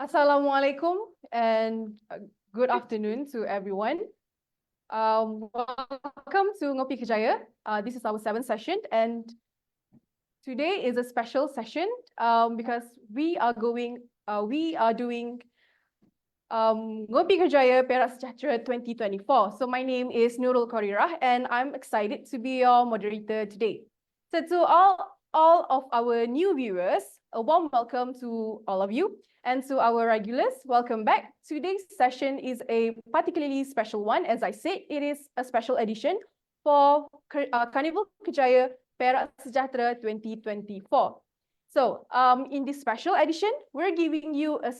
Assalamualaikum and good afternoon to everyone. Welcome to NGOPI KERJAYA. This is our 7th session, and today is a special session because we are doing NGOPI KERJAYA Perak Sejahtera 2024. So my name is Nurul Korirah, and I'm excited to be your moderator today. So to all of our new viewers, a warm welcome to all of you. And to our regulars, welcome back. Today's session is a particularly special one. As I said, it is a special edition for KARNIVAL KERJAYA Perak Sejahtera 2024. So in this special edition, we're giving you a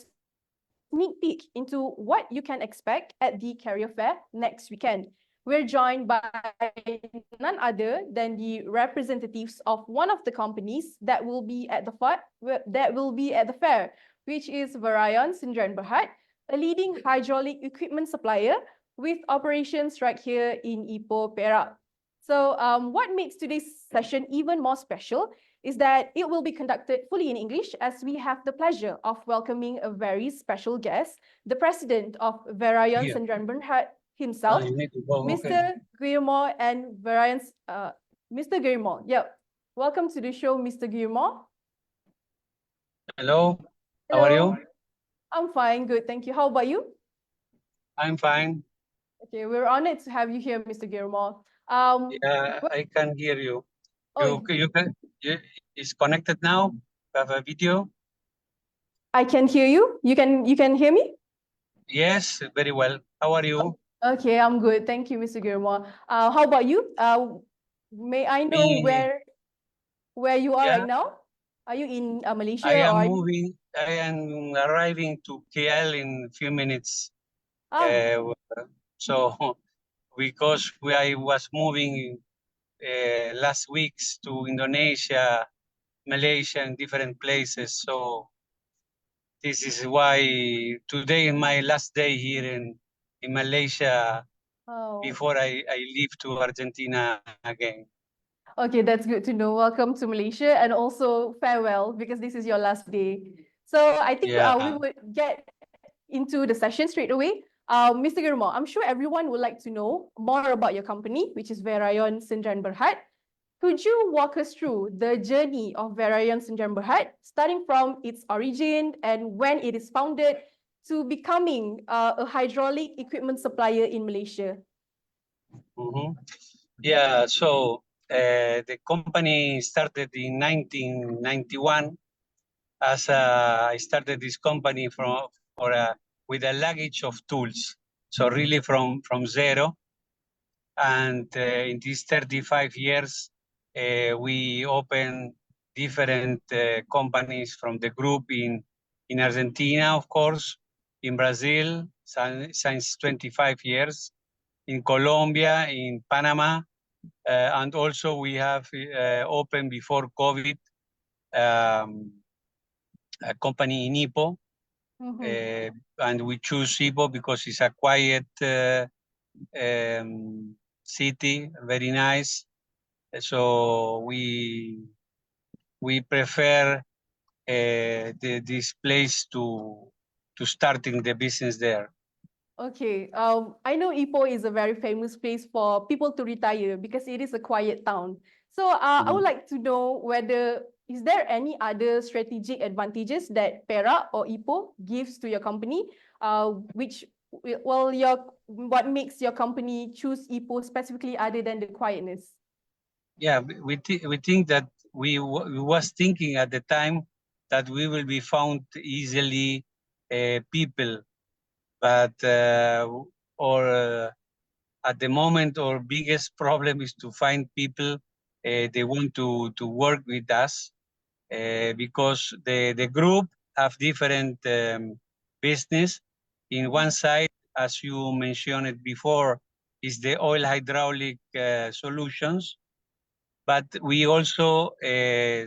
sneak peek into what you can expect at the Career Fair next weekend. We're joined by none other than the representatives of one of the companies that will be at the fair, which is VERION SDN BHD, a leading hydraulic equipment supplier with operations right here in Ipoh, Perak. So what makes today's session even more special is that it will be conducted fully in English, as we have the pleasure of welcoming a very special guest, the president of VERION SDN BHD himself, Mr. Guillermo and VERION's Mr. Guillermo. Yep. Welcome to the show, Mr. Guillermo. Hello. Hello. How are you? I'm fine, good, thank you. How about you? I'm fine. Okay, we're honored to have you here, Mr. Guillermo. Yeah, I can hear you. It's connected now? You have a video? I can hear you. You can hear me? Yes, very well. How are you? Okay, I'm good. Thank you, Mr. Guillermo. How about you? May I know where you are right now? Are you in Malaysia? I am arriving to KL in a few minutes. So because I was moving last weeks to Indonesia, Malaysia, and different places. So this is why today is my last day here in Malaysia before I leave to Argentina again. Okay, that's good to know. Welcome to Malaysia, and also farewell, because this is your last day. So I think we would get into the session straight away. Mr. Guillermo, I'm sure everyone would like to know more about your company, which is VERION SDN BHD. Could you walk us through the journey of VERION SDN BHD, starting from its origin and when it is founded to becoming a hydraulic equipment supplier in Malaysia? Yeah, so the company started in 1991 as I started this company with a luggage of tools. So really from zero. And in these 35 years, we opened different companies from the group in Argentina, of course, in Brazil, since 25 years, in Colombia, in Panama, and also we have opened before COVID a company in Ipoh, and we choose Ipoh because it's a quiet city, very nice. So we prefer this place to starting the business there. Okay, I know Ipoh is a very famous place for people to retire because it is a quiet town. So I would like to know whether is there any other strategic advantages that Perak or Ipoh gives to your company, what makes your company choose Ipoh specifically other than the quietness? Yeah, we think that we was thinking at the time that we will be found easily people, but at the moment our biggest problem is to find people they want to work with us because the group have different business. In one side, as you mentioned before, is the oil hydraulic solutions. But we also,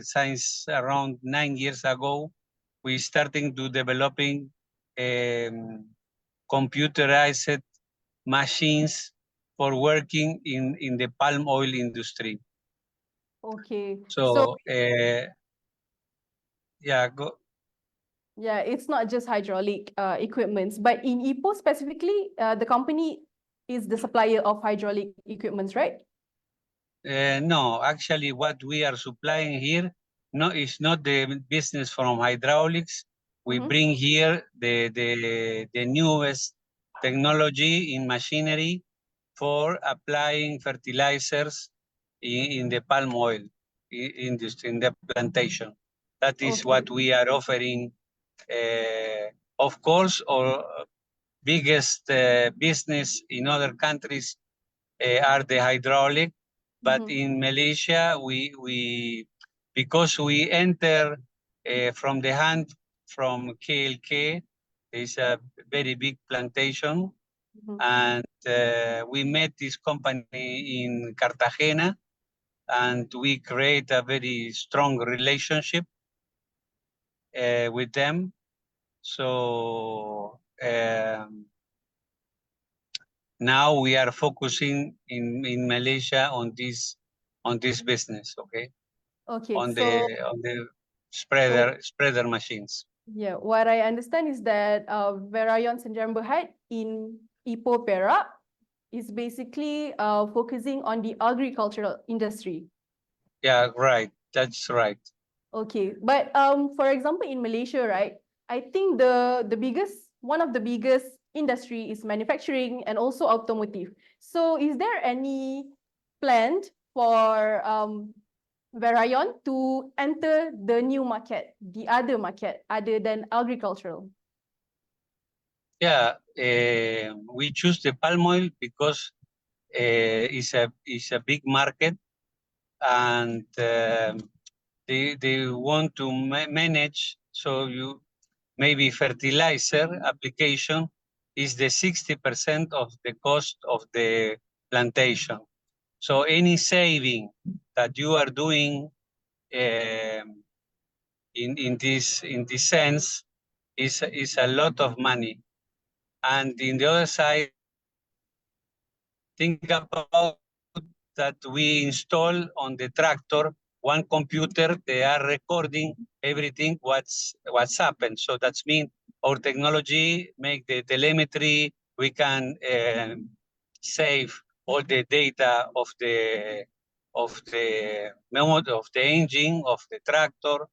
since around 9 years ago, we starting to developing computerized machines for working in the palm oil industry. Okay. So yeah, go. Yeah, it's not just hydraulic equipments, but in Ipoh specifically, the company is the supplier of hydraulic equipments, right? No, actually, what we are supplying here is not the business from hydraulics. We Mhm. bring here the newest technology in machinery for applying fertilizers in the palm oil industry, in the plantation. That is what Okay. we are offering. Of course, our biggest business in other countries are the hydraulic, but Mhm. in Malaysia, because we enter from the hand from KLK, there's a very big plantation, Mhm. and we met this company in Cartagena, and we create a very strong relationship with them. So now we are focusing in Malaysia on this business, okay? Okay, On so the so spreader machines. yeah, what I understand is that VERION SDN BHD in Ipoh Perak is basically focusing on the agricultural industry. Yeah, right. That's right. Okay, but for example, in Malaysia, right, I think the biggest one of the biggest industry is manufacturing and also automotive. So, is there any plan for VERION to enter the new market, the other market other than agricultural? Yeah, we choose the palm oil because it's a big market, and they want to manage. So you maybe fertilizer application is the 60% of the cost of the plantation. So any saving that you are doing in this sense is a lot of money. And in the other side, think about that we install on the tractor one computer. They are recording everything what's happened. So that's mean our technology make the telemetry. We can save all the data of the mode of the engine of the tractor.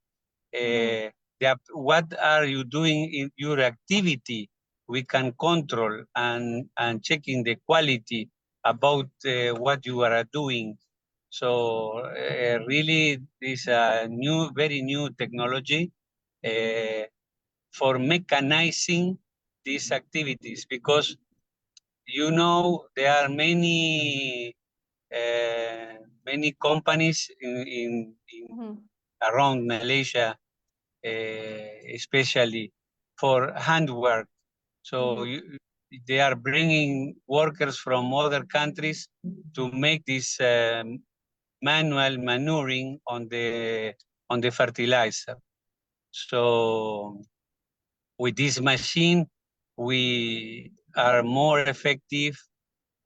What are you doing in your activity? We can control and checking the quality about what you are doing. So really, this very new technology for mechanizing these activities, because there are many companies in around Malaysia, especially for handwork. So they are bringing workers from other countries to make this manual manuring on the fertilizer. So with this machine, we are more effective.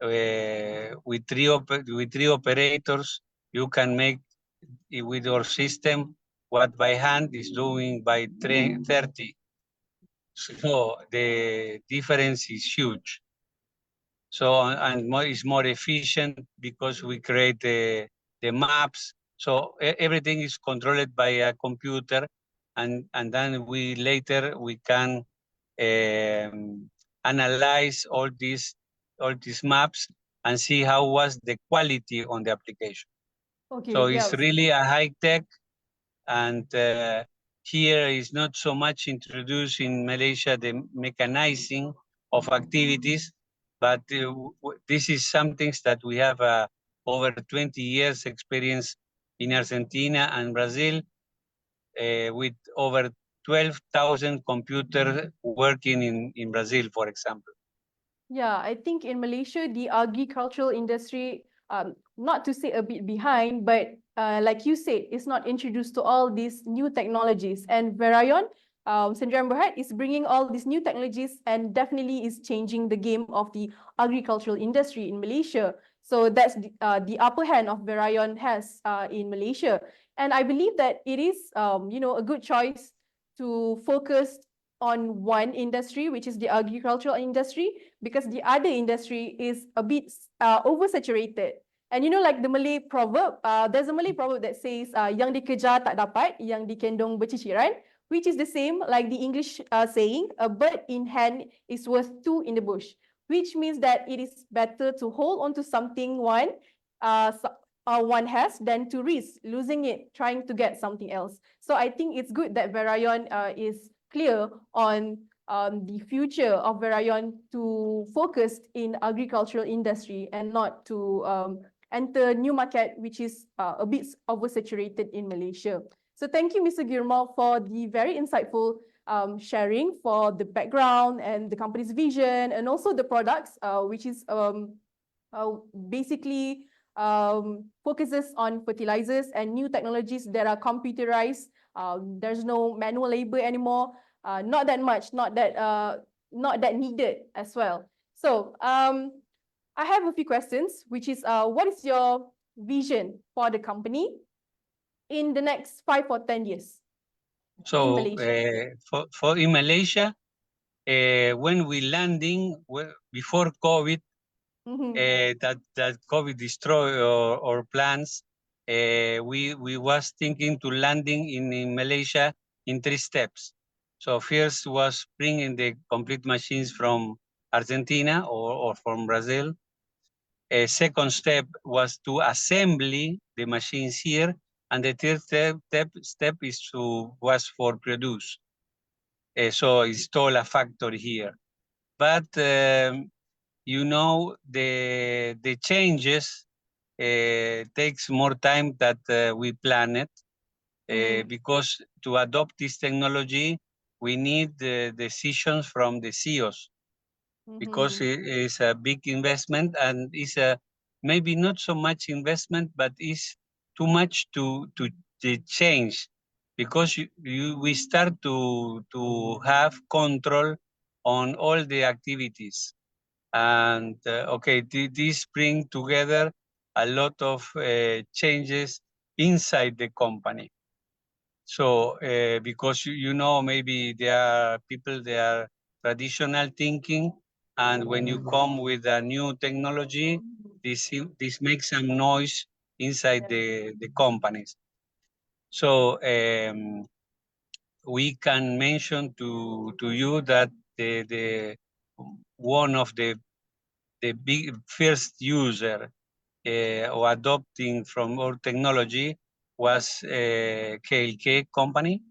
With three operators, you can make with your system what by hand is doing by 30. So the difference is huge. So and it's more efficient because we create the maps. So everything is controlled by a computer, and then later we can analyze all these maps and see how was the quality on the application. Okay, So yeah. it's really a high tech, and here is not so much introduced in Malaysia, the mechanizing of activities, but this is something that we have over 20 years experience in Argentina and Brazil, with over 12,000 computers working in Brazil, for example. Yeah, I think in Malaysia, the agricultural industry, not to say a bit behind, but like you said, it's not introduced to all these new technologies. And VERION, SDN BHD is bringing all these new technologies and definitely is changing the game of the agricultural industry in Malaysia. So that's the upper hand of VERION has in Malaysia. And I believe that it is, a good choice to focus on one industry, which is the agricultural industry, because the other industry is a bit oversaturated. And you know, like the Malay proverb, there's a Malay proverb that says, yang dikejar tak dapat, yang dikendong berciciran, which is the same like the English saying, a bird in hand is worth two in the bush, which means that it is better to hold on to something one has than to risk losing it, trying to get something else. So I think it's good that VERION is clear on the future of VERION to focus in agricultural industry and not to enter new market, which is a bit oversaturated in Malaysia. So thank you, Mr. Girmal, for the very insightful sharing for the background and the company's vision and also the products, which is basically focuses on fertilizers and new technologies that are computerized. There's no manual labor anymore. Not that much, not that needed as well. So I have a few questions, which is what is your vision for the company in the next 5 or 10 years? So in Malaysia? for in Malaysia, when we landing before COVID, that COVID destroyed our plans, we was thinking to landing in Malaysia in 3 steps. So first was bringing the complete machines from Argentina or from Brazil. A second step was to assembly the machines here, and the third step was for produce. So install a factory here. But you know, the changes takes more time that we planned, because to adopt this technology, we need the decisions from the CEOs, because it is a big investment and is a maybe not so much investment, but is too much to change, because we start to have control on all the activities. And okay, this bring together a lot of changes inside the company. So because you know, maybe there are people, they are traditional thinking, and when you come with a new technology, this makes some noise inside the companies. So we can mention to you that the one of the big first user or adopting from our technology was KLK company.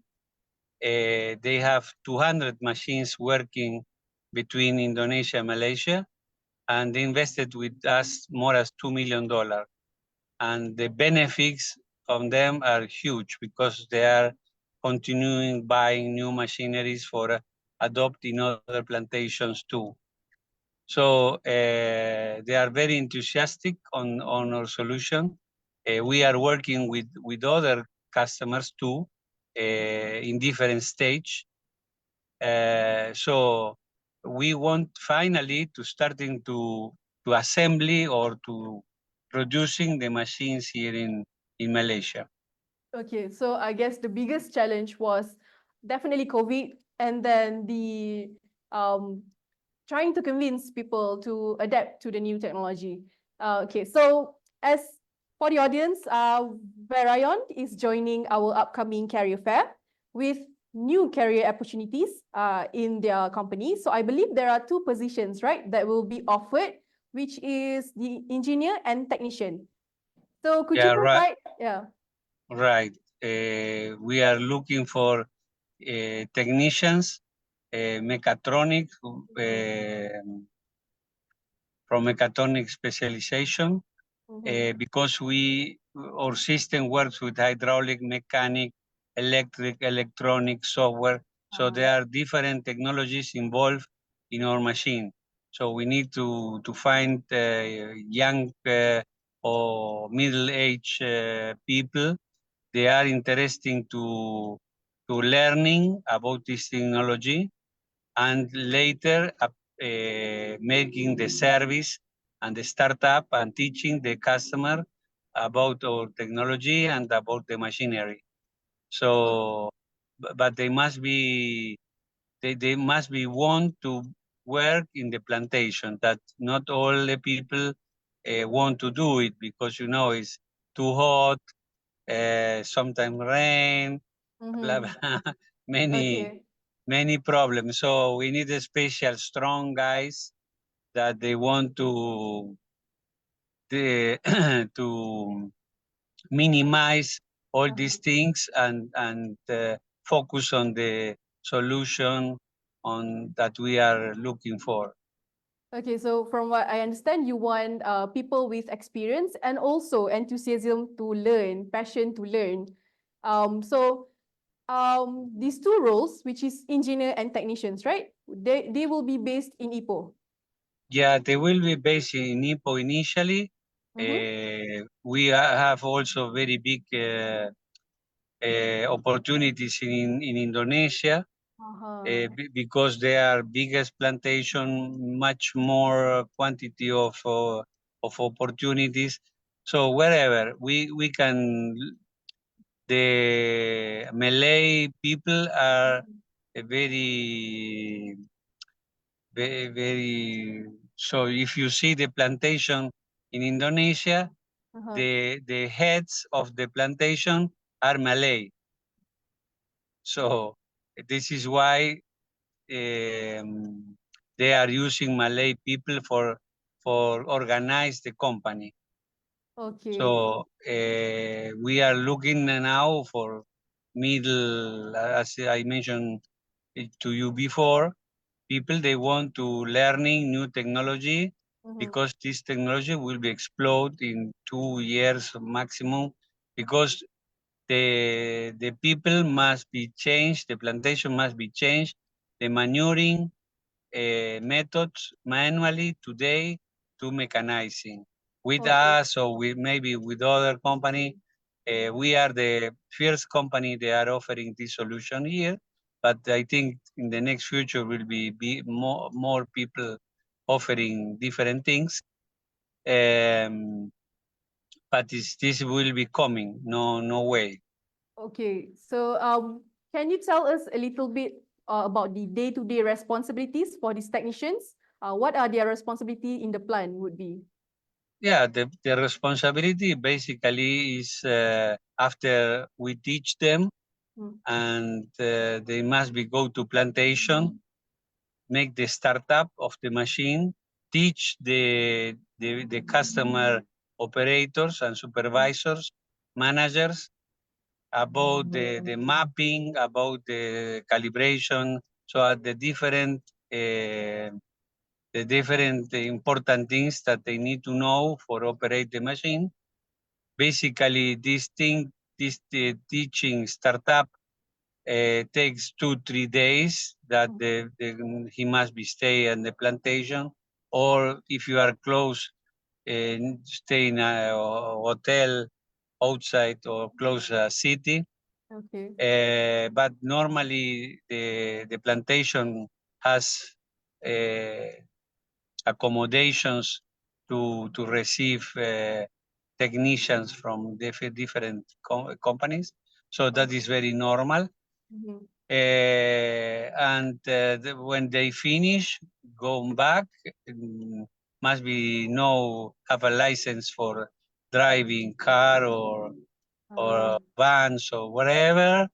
They have 200 machines working between Indonesia and Malaysia, and they invested with us more than $2 million. And the benefits of them are huge, because they are continuing buying new machineries for adopting other plantations too. So they are very enthusiastic on our solution. We are working with other customers too, in different stage. So we want finally to starting to assembly or to producing the machines here in Malaysia. Okay, so I guess the biggest challenge was definitely COVID, and then the trying to convince people to adapt to the new technology. Okay, so as for the audience, VERION is joining our upcoming career fair with new career opportunities in their company. So I believe there are 2 positions, right, that will be offered, which is the engineer and technician. So could you provide? Right. We are looking for technicians, mechatronic, from mechatronic specialization, because our system works with hydraulic, mechanic, electric, electronic, software. So there are different technologies involved in our machine. So we need to find young or middle-aged people. They are interested to learning about this technology, and later making the service and the startup and teaching the customer about our technology and about the machinery. So, but they they must be want to work in the plantation. That not all the people want to do it because it's too hot, sometimes rain, blah blah, many Okay. problems. So we need a special strong guys that they want to to minimize all these things and focus on the solution on that we are looking for. Okay, so from what I understand, you want people with experience and also enthusiasm to learn, passion to learn. So these two roles, which is engineer and technicians, right? They will be based in Ipoh. Yeah, they will be based in Ipoh initially. We have also very big opportunities in Indonesia. Because they are biggest plantation, much more quantity of opportunities. So wherever we can, the Malay people are very, very, very. So if you see the plantation in Indonesia, the heads of the plantation are Malay. So this is why they are using Malay people for organize the company. Okay. So we are looking now for middle, as I mentioned it to you before, people they want to learning new technology because this technology will be explode in 2 years maximum because the people must be changed, the plantation must be changed, the manuring methods manually today to mechanizing. With us or with maybe with other company, we are the first company they are offering this solution here. But I think in the next future will be more people offering different things. But this will be coming, no way. Okay, so can you tell us a little bit about the day-to-day responsibilities for these technicians? What are their responsibility in the plant would be? Yeah, the responsibility basically is after we teach them and they must be go to plantation, make the startup of the machine, teach the customer operators and supervisors, managers about the mapping, about the calibration, so the different important things that they need to know for operate the machine. Basically, this teaching startup takes 2-3 days that he must be stay in the plantation, or if you are close, stay in a hotel outside or close a city. Okay. But normally the plantation has accommodations to receive technicians from different companies. So that is very normal. And when they finish, go back, must be have a license for driving car or vans or whatever,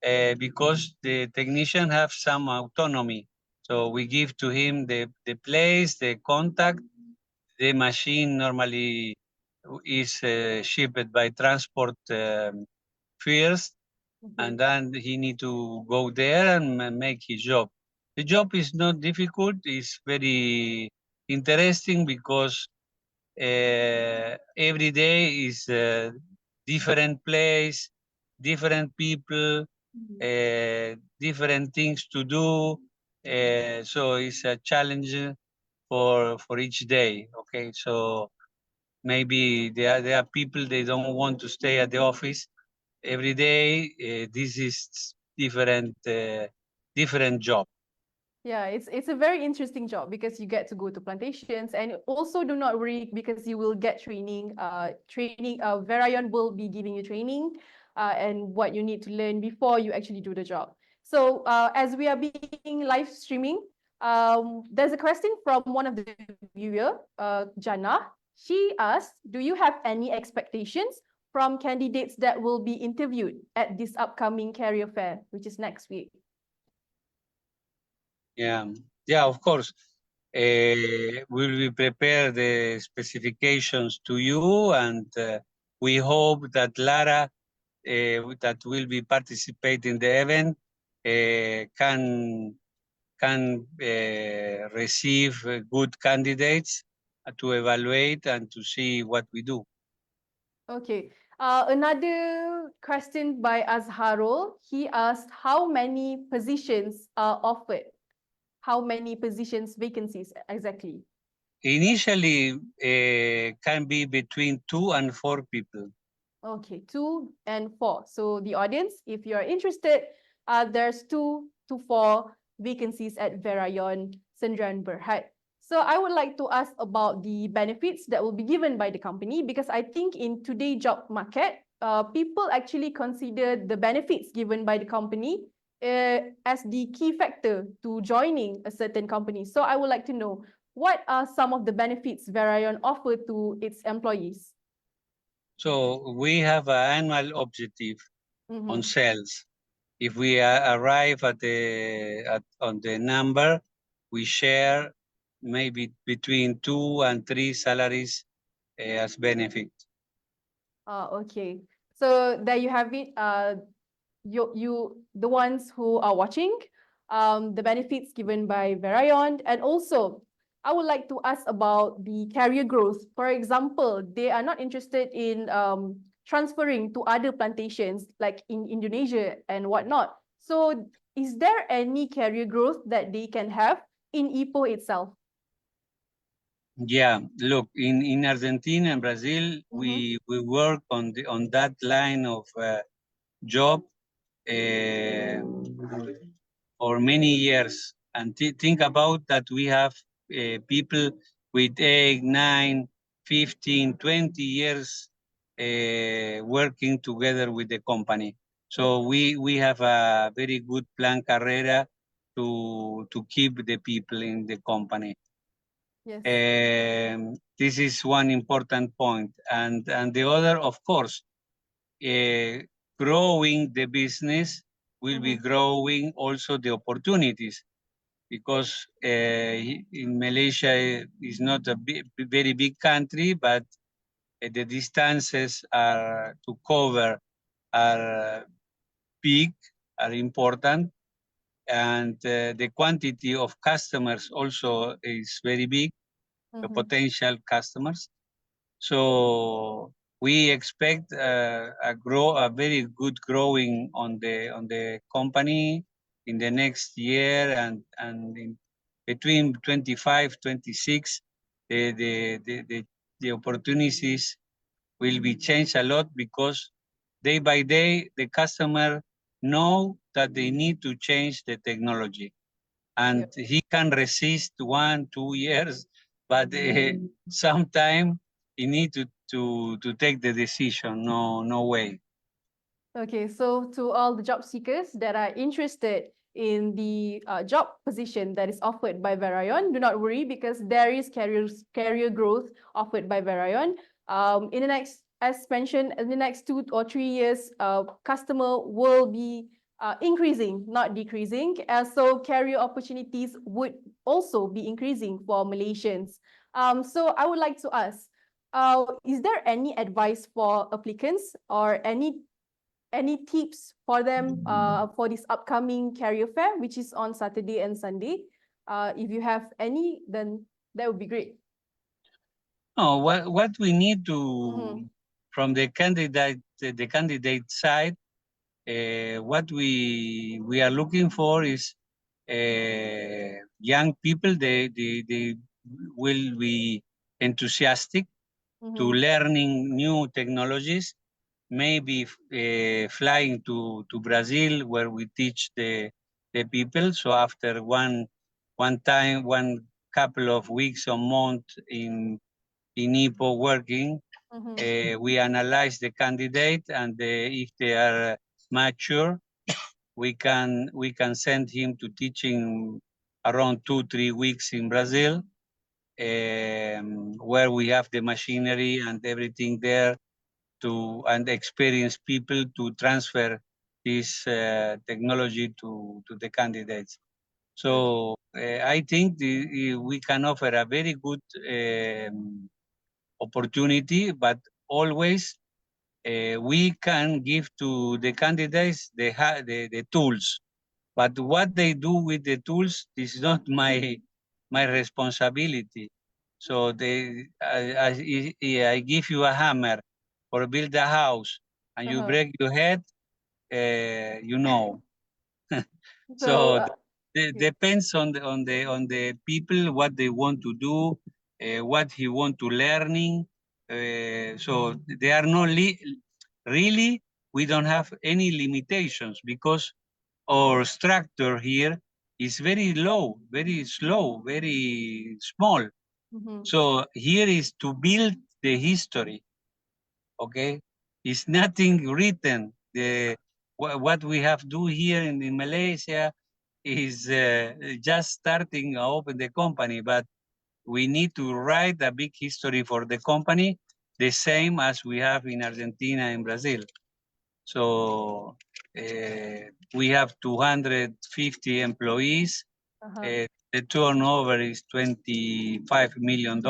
because the technician have some autonomy. So we give to him the place, the contact. The machine normally is shipped by transport first, and then he need to go there and make his job. The job is not difficult. It's very interesting because every day is a different place, different people, different things to do. So it's a challenge for each day. Okay, so maybe there are people they don't want to stay at the office every day. This is different job. Yeah, it's a very interesting job because you get to go to plantations, and also do not worry because you will get training. Verion will be giving you training and what you need to learn before you actually do the job. So as we are being live streaming, there's a question from one of the viewer, Jana. She asked, do you have any expectations from candidates that will be interviewed at this upcoming career fair, which is next week? Yeah, of course. We will prepare the specifications to you, and we hope that Lara, that will be participating in the event, can receive good candidates to evaluate and to see what we do. Okay. Another question by Azharul. He asked how many positions are offered? How many positions, vacancies exactly? Initially, can be between 2 and 4 people. Okay, 2 and 4. So the audience, if you are interested, there's 2 to 4 vacancies at VERION SDN BHD. So I would like to ask about the benefits that will be given by the company, because I think in today's job market, people actually consider the benefits given by the company as the key factor to joining a certain company. So I would like to know, what are some of the benefits VERION offer to its employees? So we have an annual objective on sales. If we arrive at on the number, we share maybe between 2 and 3 salaries as benefit. Okay. So there you have it. The ones who are watching, the benefits given by VERION, and also I would like to ask about the career growth. For example, they are not interested in transferring to other plantations like in Indonesia and whatnot. So is there any career growth that they can have in Ipoh itself? Yeah, look, in Argentina and Brazil, we work on that line of job for many years. And think about that we have people with 8, 9, 15, 20 years working together with the company. So we have a very good plan carrera to keep the people in the company. Yes. This is one important point. And the other, of course, growing the business will be growing also the opportunities, because in Malaysia is not a very big country, but the distances are to cover are big, are important, and the quantity of customers also is very big, the potential customers. So we expect a very good growing on the company in the next year, and in between 25, 26, the opportunities will be changed a lot, because day by day the customer know that they need to change the technology, and he can resist 1, 2 years, but sometime he need to take the decision. No way. Okay, so to all the job seekers that are interested in the job position that is offered by VERION, do not worry, because there is career growth offered by VERION. In the next, as mentioned, in the next 2 or 3 years, customer will be increasing, not decreasing. So career opportunities would also be increasing for Malaysians. So I would like to ask, is there any advice for applicants or any tips for them for this upcoming career fair, which is on Saturday and Sunday? If you have any, then that would be great. No, what we need to from the candidate side, what we are looking for is young people. They will be enthusiastic to learning new technologies. Maybe flying to Brazil, where we teach the people. So after one couple of weeks or month in Ipoh working, we analyze the candidate, and if they are mature, we can send him to teaching around 2-3 weeks in Brazil, where we have the machinery and everything there and experienced people to transfer this technology to the candidates. So I think we can offer a very good opportunity, but always we can give to the candidates the tools. But what they do with the tools is not my responsibility. So I give you a hammer or build a house, and you break your head, you know. So it depends on the people, what they want to do, what he want to learning. So there are no really, we don't have any limitations because our structure here is very low, very slow, very small. So here is to build the history. Okay, it's nothing written. What we have do here in Malaysia is just starting to open the company, but we need to write a big history for the company, the same as we have in Argentina and Brazil. So we have 250 employees. The turnover is $25 million.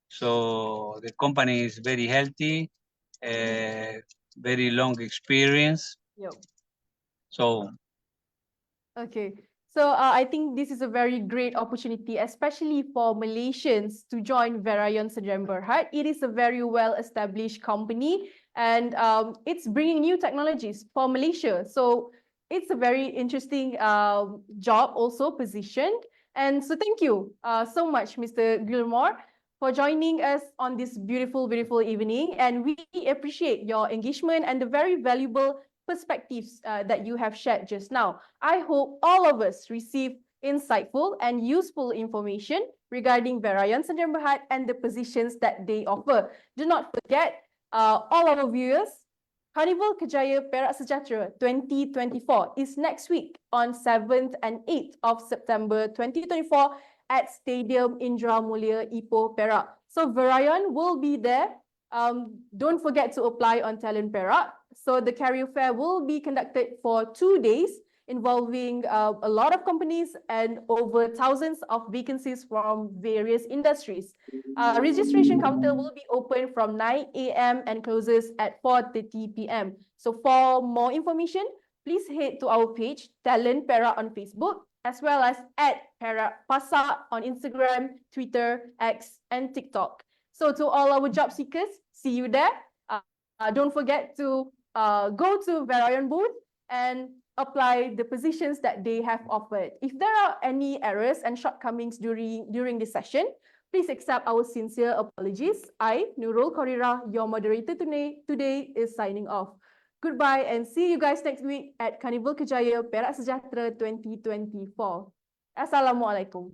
So the company is very healthy, very long experience. So Okay, so I think this is a very great opportunity, especially for Malaysians to join VERION SDN BHD. It is a very well-established company, and it's bringing new technologies for Malaysia. So it's a very interesting job, also positioned. And so thank you so much, Mr. Gilmore, for joining us on this beautiful, beautiful evening. And we appreciate your engagement and the very valuable perspectives that you have shared just now. I hope all of us receive insightful and useful information regarding VERION SDN BHD and the positions that they offer. Do not forget, all our viewers, Karnival Kerjaya Perak Sejahtera 2024 is next week on 7th and 8th of September 2024 at Stadium Indra Mulia Ipoh, Perak. So VERION will be there. Don't forget to apply on Talent Perak. So the career fair will be conducted for 2 days, involving a lot of companies and over thousands of vacancies from various industries. Registration counter will be open from 9 a.m. and closes at 4:30 p.m. So for more information, please head to our page, Talent Perak on Facebook, as well as @Perak Pasar on Instagram, Twitter, X, and TikTok. So to all our job seekers, see you there. Don't forget to go to VERION booth and apply the positions that they have offered. If there are any errors and shortcomings during this session, please accept our sincere apologies. I, Nurul Korira, your moderator today is signing off. Goodbye and see you guys next week at Karnival Kerjaya Perak Sejahtera 2024. Assalamualaikum.